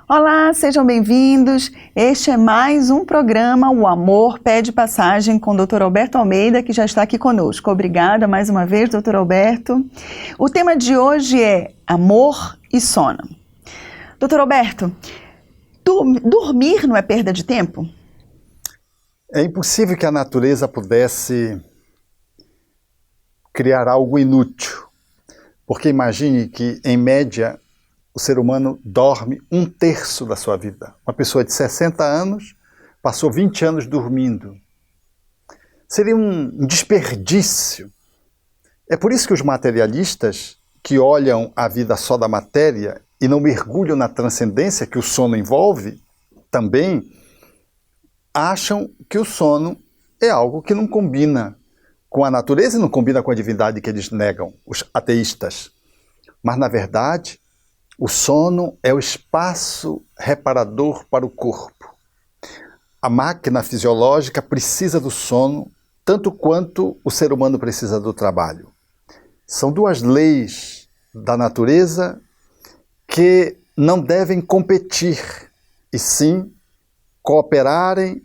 Olá, sejam bem-vindos. Este é mais um programa O Amor Pede Passagem com o Dr. Alberto Almeida, que já está aqui conosco. Obrigada mais uma vez, Dr. Alberto. O tema de hoje é amor e sono. Dr. Alberto, dormir não é perda de tempo? É impossível que a natureza pudesse criar algo inútil, porque imagine que, em média, o ser humano dorme 1/3 da sua vida. Uma pessoa de 60 anos passou 20 anos dormindo. Seria um desperdício. É por isso que os materialistas, que olham a vida só da matéria e não mergulham na transcendência que o sono envolve, também acham que o sono é algo que não combina com a natureza e não combina com a divindade que eles negam, os ateístas. Mas, na verdade, o sono é o espaço reparador para o corpo. A máquina fisiológica precisa do sono tanto quanto o ser humano precisa do trabalho. São duas leis da natureza que não devem competir, e sim cooperarem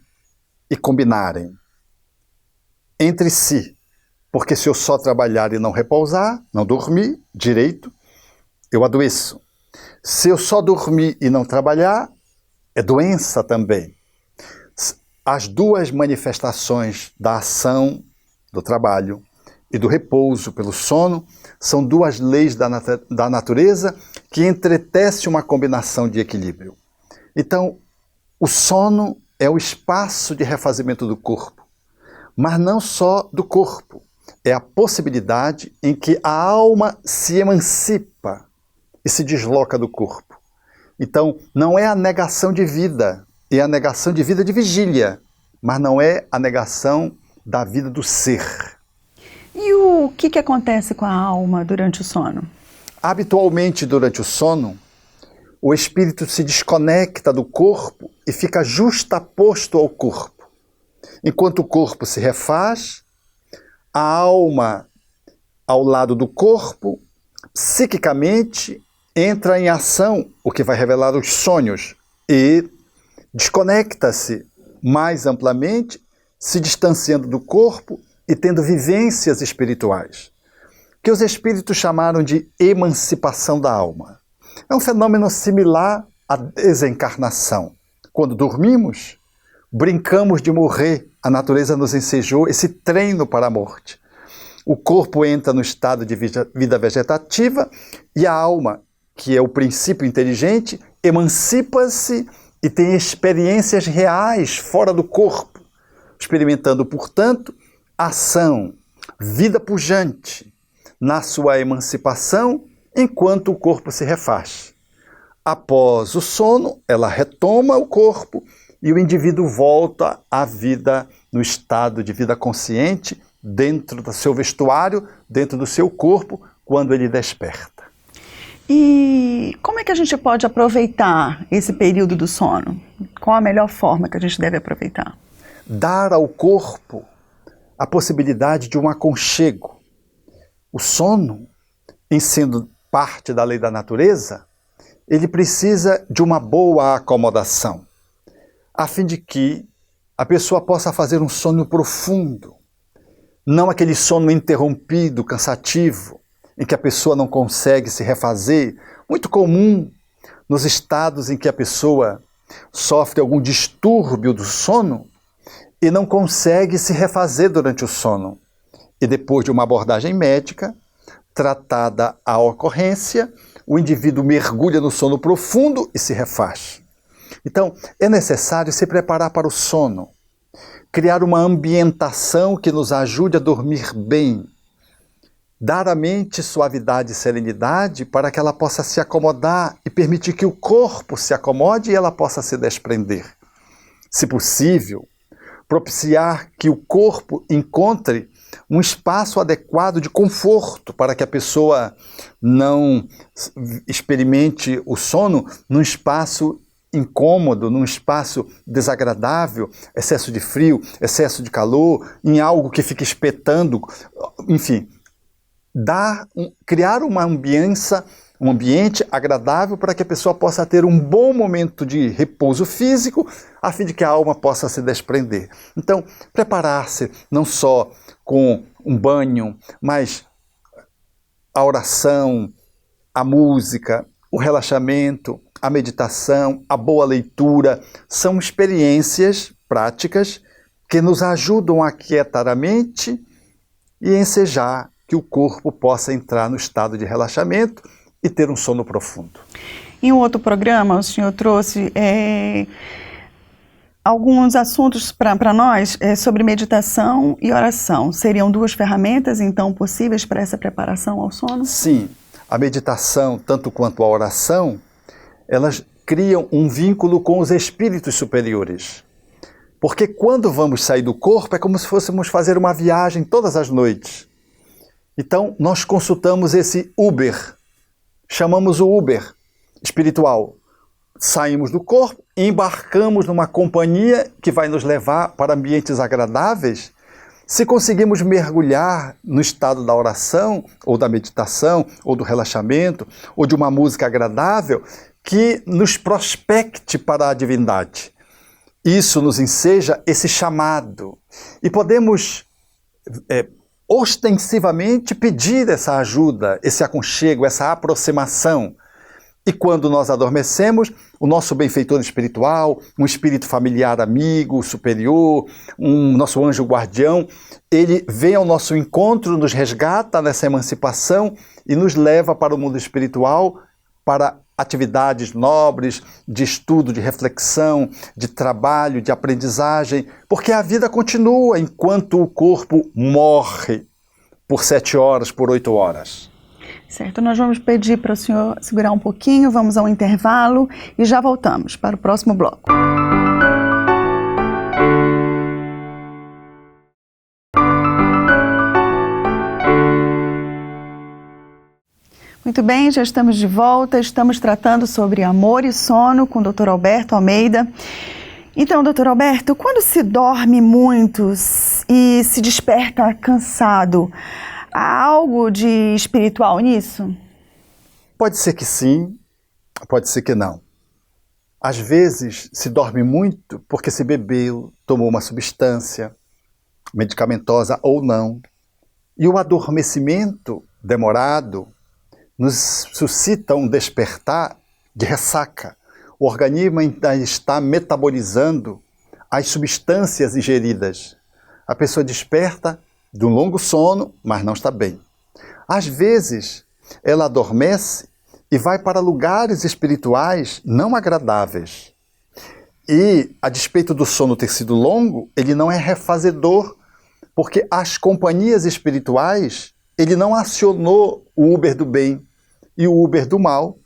e combinarem entre si. Porque se eu só trabalhar e não repousar, não dormir direito, eu adoeço. Se eu só dormir e não trabalhar, é doença também. As duas manifestações da ação, do trabalho e do repouso pelo sono são duas leis da natureza que entretecem uma combinação de equilíbrio. Então, o sono é o espaço de refazimento do corpo, mas não só do corpo. É a possibilidade em que a alma se emancipa e se desloca do corpo. Então, não é a negação de vida, é a negação de vida de vigília, mas não é a negação da vida do ser. E o que acontece com a alma durante o sono? Habitualmente, durante o sono, o espírito se desconecta do corpo e fica justaposto ao corpo. Enquanto o corpo se refaz, a alma, ao lado do corpo, psiquicamente, entra em ação, o que vai revelar os sonhos, e desconecta-se mais amplamente, se distanciando do corpo e tendo vivências espirituais, que os espíritos chamaram de emancipação da alma. É um fenômeno similar à desencarnação. Quando dormimos, brincamos de morrer, a natureza nos ensejou esse treino para a morte. O corpo entra no estado de vida vegetativa e a alma, que é o princípio inteligente, emancipa-se e tem experiências reais fora do corpo, experimentando, portanto, ação, vida pujante na sua emancipação enquanto o corpo se refaz. Após o sono, ela retoma o corpo e o indivíduo volta à vida no estado de vida consciente, dentro do seu vestuário, dentro do seu corpo, quando ele desperta. E como é que a gente pode aproveitar esse período do sono? Qual a melhor forma que a gente deve aproveitar? Dar ao corpo a possibilidade de um aconchego. O sono, em sendo parte da lei da natureza, ele precisa de uma boa acomodação, a fim de que a pessoa possa fazer um sono profundo, não aquele sono interrompido, cansativo, em que a pessoa não consegue se refazer, muito comum nos estados em que a pessoa sofre algum distúrbio do sono e não consegue se refazer durante o sono. E depois de uma abordagem médica, tratada a ocorrência, o indivíduo mergulha no sono profundo e se refaz. Então, é necessário se preparar para o sono, criar uma ambientação que nos ajude a dormir bem, dar à mente suavidade e serenidade para que ela possa se acomodar e permitir que o corpo se acomode e ela possa se desprender. Se possível, propiciar que o corpo encontre um espaço adequado de conforto para que a pessoa não experimente o sono num espaço incômodo, num espaço desagradável, excesso de frio, excesso de calor, em algo que fica espetando, enfim, criar um ambiente agradável para que a pessoa possa ter um bom momento de repouso físico, a fim de que a alma possa se desprender. Então, preparar-se não só com um banho, mas a oração, a música, o relaxamento, a meditação, a boa leitura, são experiências práticas que nos ajudam a aquietar a mente e ensejar que o corpo possa entrar no estado de relaxamento e ter um sono profundo. Em um outro programa, o senhor trouxe alguns assuntos para nós sobre meditação e oração. Seriam duas ferramentas, então, possíveis para essa preparação ao sono? Sim, a meditação, tanto quanto a oração, elas criam um vínculo com os espíritos superiores. Porque quando vamos sair do corpo, é como se fôssemos fazer uma viagem todas as noites. Então, nós consultamos esse Uber, chamamos o Uber espiritual. Saímos do corpo, embarcamos numa companhia que vai nos levar para ambientes agradáveis. Se conseguimos mergulhar no estado da oração, ou da meditação, ou do relaxamento, ou de uma música agradável, que nos prospecte para a divindade. Isso nos enseja esse chamado. E podemos ostensivamente pedir essa ajuda, esse aconchego, essa aproximação. E quando nós adormecemos, o nosso benfeitor espiritual, um espírito familiar amigo, superior, nosso anjo guardião, ele vem ao nosso encontro, nos resgata nessa emancipação e nos leva para o mundo espiritual, para atividades nobres, de estudo, de reflexão, de trabalho, de aprendizagem, porque a vida continua enquanto o corpo morre por 7 horas, por 8 horas. Certo, nós vamos pedir para o senhor segurar um pouquinho, vamos ao intervalo e já voltamos para o próximo bloco. Muito bem, já estamos de volta, estamos tratando sobre amor e sono com o Dr. Alberto Almeida. Então, Dr. Alberto, quando se dorme muito e se desperta cansado, há algo de espiritual nisso? Pode ser que sim, pode ser que não. Às vezes se dorme muito porque se bebeu, tomou uma substância medicamentosa ou não. E o adormecimento demorado nos suscita um despertar de ressaca. O organismo ainda está metabolizando as substâncias ingeridas. A pessoa desperta de um longo sono, mas não está bem. Às vezes, ela adormece e vai para lugares espirituais não agradáveis. E, a despeito do sono ter sido longo, ele não é refazedor, porque as companhias espirituais, ele não acionou o Uber do bem e o Uber do mal,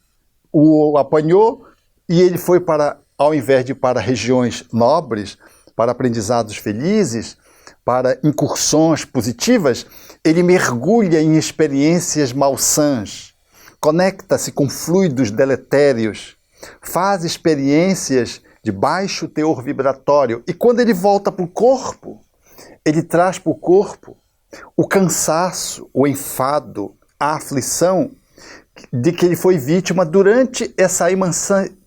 o apanhou e ele foi para, ao invés de ir para regiões nobres, para aprendizados felizes, para incursões positivas, ele mergulha em experiências malsãs, conecta-se com fluidos deletérios, faz experiências de baixo teor vibratório e quando ele volta para o corpo, ele traz para o corpo o cansaço, o enfado, a aflição de que ele foi vítima durante essa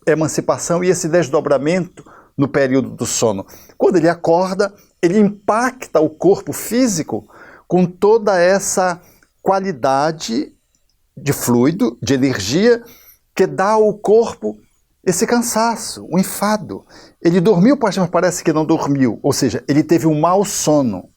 emancipação e esse desdobramento no período do sono. Quando ele acorda, ele impacta o corpo físico com toda essa qualidade de fluido, de energia, que dá ao corpo esse cansaço, um enfado. Ele dormiu, mas parece que não dormiu, ou seja, ele teve um mau sono,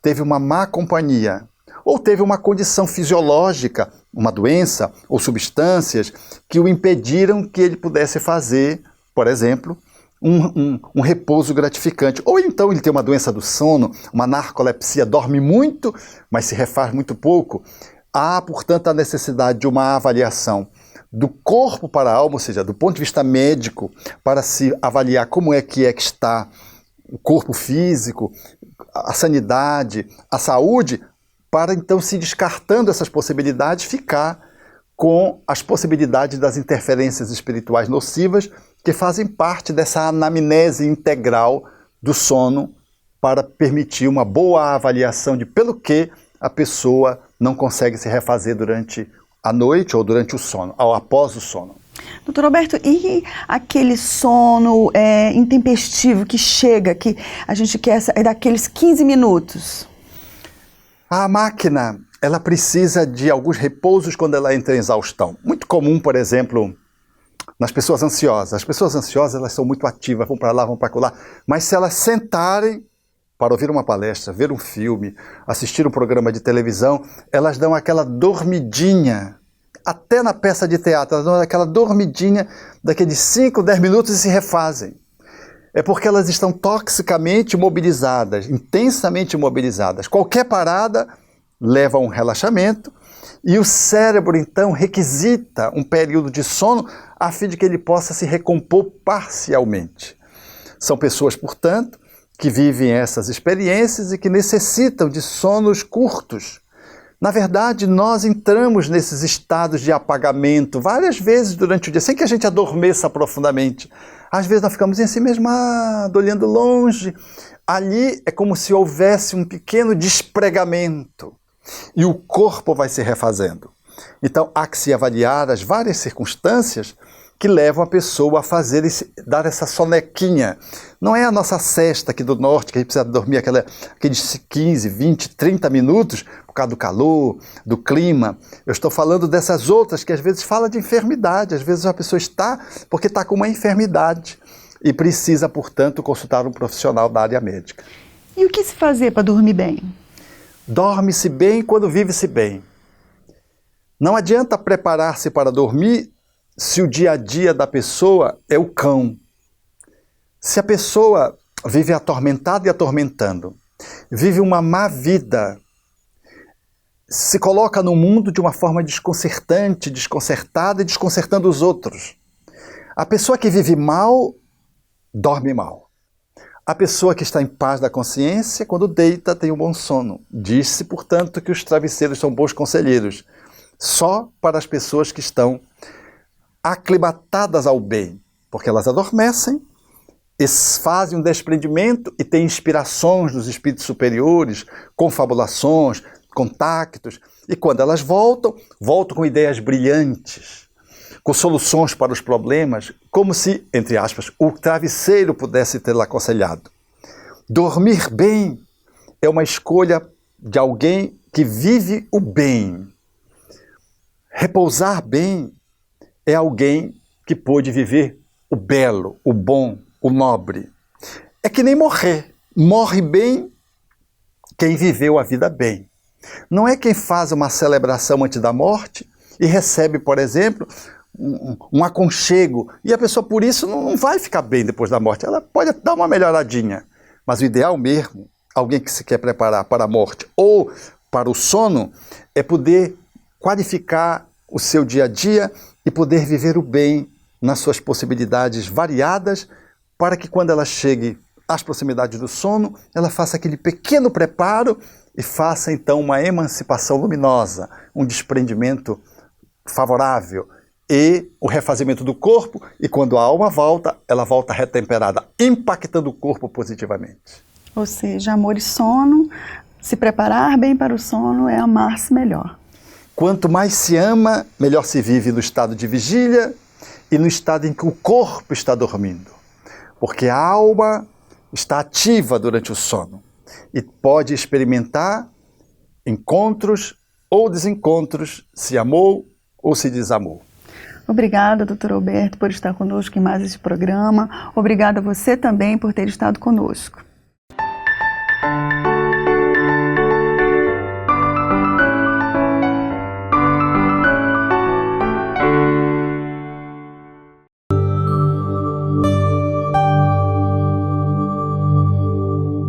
teve uma má companhia, ou teve uma condição fisiológica, uma doença ou substâncias que o impediram que ele pudesse fazer, por exemplo, um repouso gratificante. Ou então ele tem uma doença do sono, uma narcolepsia, dorme muito, mas se refaz muito pouco. Há, portanto, a necessidade de uma avaliação do corpo para a alma, ou seja, do ponto de vista médico, para se avaliar como é que está o corpo físico, a sanidade, a saúde, para então, se descartando essas possibilidades, ficar com as possibilidades das interferências espirituais nocivas que fazem parte dessa anamnese integral do sono para permitir uma boa avaliação de pelo que a pessoa não consegue se refazer durante a noite ou durante o sono, ou após o sono. Doutor Alberto, e aquele sono intempestivo que chega, que a gente quer, é daqueles 15 minutos? A máquina, ela precisa de alguns repousos quando ela entra em exaustão. Muito comum, por exemplo, nas pessoas ansiosas. As pessoas ansiosas, elas são muito ativas, vão para lá, vão para lá, mas se elas sentarem para ouvir uma palestra, ver um filme, assistir um programa de televisão, elas dão aquela dormidinha, até na peça de teatro, elas dão aquela dormidinha daqueles 5, 10 minutos e se refazem. É porque elas estão toxicamente mobilizadas, intensamente mobilizadas. Qualquer parada leva a um relaxamento e o cérebro, então, requisita um período de sono a fim de que ele possa se recompor parcialmente. São pessoas, portanto, que vivem essas experiências e que necessitam de sonos curtos. Na verdade, nós entramos nesses estados de apagamento várias vezes durante o dia, sem que a gente adormeça profundamente. Às vezes nós ficamos em si mesmado, olhando longe. Ali é como se houvesse um pequeno despregamento e o corpo vai se refazendo. Então, há que se avaliar as várias circunstâncias que levam a pessoa a dar essa sonequinha. Não é a nossa sesta aqui do norte, que a gente precisa dormir aqueles 15, 20, 30 minutos por causa do calor, do clima. Eu estou falando dessas outras que às vezes fala de enfermidade. Às vezes a pessoa está porque está com uma enfermidade e precisa, portanto, consultar um profissional da área médica. E o que se fazer para dormir bem? Dorme-se bem quando vive-se bem. Não adianta preparar-se para dormir se o dia a dia da pessoa é o cão. Se a pessoa vive atormentada e atormentando, vive uma má vida, se coloca no mundo de uma forma desconcertante, desconcertada e desconcertando os outros. A pessoa que vive mal, dorme mal. A pessoa que está em paz da consciência, quando deita, tem um bom sono. Diz-se, portanto, que os travesseiros são bons conselheiros, só para as pessoas que estão aclimatadas ao bem, porque elas adormecem, fazem um desprendimento e têm inspirações dos espíritos superiores, confabulações, contactos, e quando elas voltam com ideias brilhantes, com soluções para os problemas, como se, entre aspas, o travesseiro pudesse tê-la aconselhado. Dormir bem é uma escolha de alguém que vive o bem. Repousar bem é alguém que pôde viver o belo, o bom, o nobre. É que nem morrer. Morre bem quem viveu a vida bem. Não é quem faz uma celebração antes da morte e recebe, por exemplo, um aconchego. E a pessoa, por isso, não vai ficar bem depois da morte. Ela pode dar uma melhoradinha. Mas o ideal mesmo, alguém que se quer preparar para a morte ou para o sono, é poder qualificar o seu dia a dia e poder viver o bem nas suas possibilidades variadas, para que quando ela chegue às proximidades do sono, ela faça aquele pequeno preparo e faça então uma emancipação luminosa, um desprendimento favorável e o refazimento do corpo, e quando a alma volta, ela volta retemperada, impactando o corpo positivamente. Ou seja, amor e sono, se preparar bem para o sono é amar-se melhor. Quanto mais se ama, melhor se vive no estado de vigília e no estado em que o corpo está dormindo. Porque a alma está ativa durante o sono e pode experimentar encontros ou desencontros, se amou ou se desamou. Obrigada, doutor Alberto, por estar conosco em mais esse programa. Obrigada a você também por ter estado conosco.